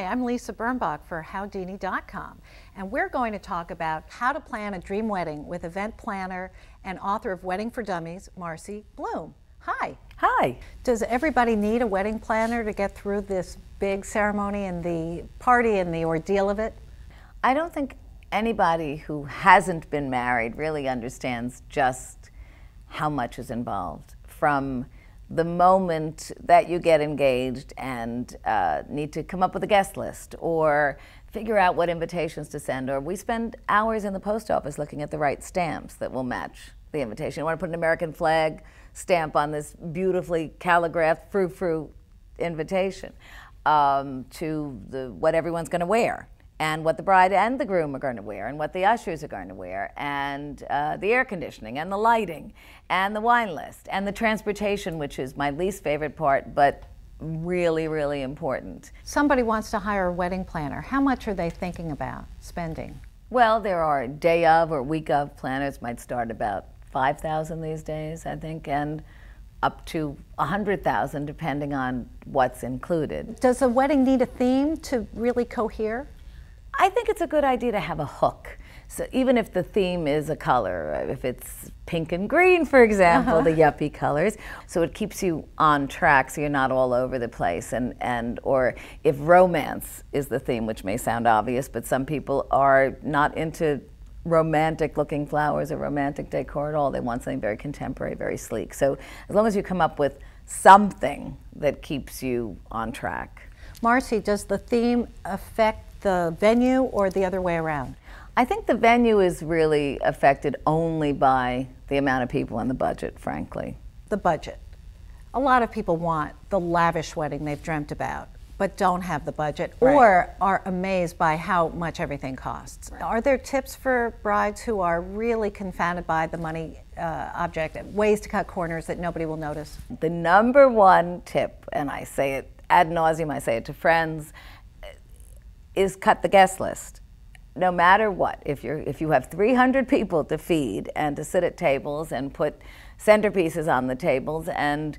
Hi, I'm Lisa Birnbach for Howdini.com, and we're going to talk about how to plan a dream wedding with event planner and author of Wedding for Dummies, Marcy Blum. Hi. Hi. Does everybody need a wedding planner to get through this big ceremony and the party and the ordeal of it? I don't think anybody who hasn't been married really understands just how much is involved. From the moment that you get engaged and need to come up with a guest list or figure out what invitations to send, or we spend hours in the post office looking at the right stamps that will match the invitation. You want to put an American flag stamp on this beautifully calligraphed frou-frou invitation, to what everyone's going to wear, and what the bride and the groom are going to wear, and what the ushers are going to wear, and the air conditioning, and the lighting, and the wine list, and the transportation, which is my least favorite part, but really, really important. Somebody wants to hire a wedding planner. How much are they thinking about spending? Well, there are day of or week of planners, might start about $5,000 these days, I think, and up to $100,000 depending on what's included. Does a wedding need a theme to really cohere? I think it's a good idea to have a hook. So even if the theme is a color, if it's pink and green, for example, the yuppie colors, so it keeps you on track so you're not all over the place. Or if romance is the theme, which may sound obvious, but some people are not into romantic looking flowers or romantic decor at all. They want something very contemporary, very sleek. So as long as you come up with something that keeps you on track. Marcy, does the theme affect the venue or the other way around? I think the venue is really affected only by the amount of people and the budget, frankly. The budget. A lot of people want the lavish wedding they've dreamt about, but don't have the budget, right, or are amazed by how much everything costs. Right. Are there tips for brides who are really confounded by the money object, ways to cut corners that nobody will notice? The number one tip, and I say it ad nauseum, I say it to friends, is cut the guest list. No matter what, if you have 300 people to feed and to sit at tables and put centerpieces on the tables, and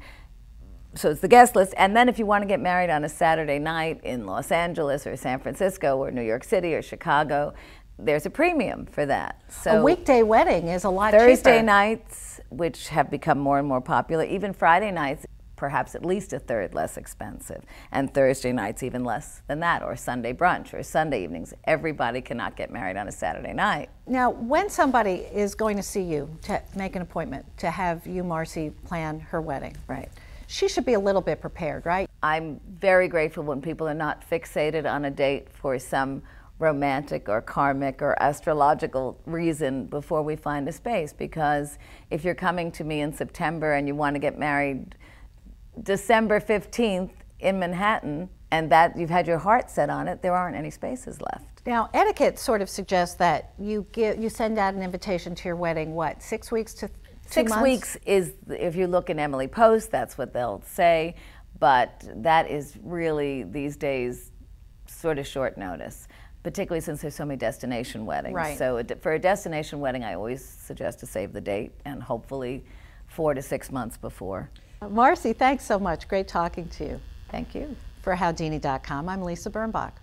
so it's the guest list, and then if you want to get married on a Saturday night in Los Angeles or San Francisco or New York City or Chicago, there's a premium for that. So a weekday wedding is a lot cheaper. Thursday nights, which have become more and more popular, even Friday nights, perhaps at least a third less expensive, and Thursday nights even less than that, or Sunday brunch or Sunday evenings. Everybody cannot get married on a Saturday night. Now, when somebody is going to see you to make an appointment to have you, Marcy, plan her wedding, right, she should be a little bit prepared, right? I'm very grateful when people are not fixated on a date for some romantic or karmic or astrological reason before we find a space, because if you're coming to me in September and you want to get married December 15th in Manhattan, and that you've had your heart set on it, there aren't any spaces left. Now, etiquette sort of suggests that you send out an invitation to your wedding, what, 6 weeks to 2 months? 6 weeks is, if you look in Emily Post, that's what they'll say, but that is really, these days, sort of short notice, particularly since there's so many destination weddings. Right. So for a destination wedding, I always suggest to save the date, and hopefully 4 to 6 months before. Marcy, thanks so much. Great talking to you. Thank you. For Howdini.com, I'm Lisa Birnbach.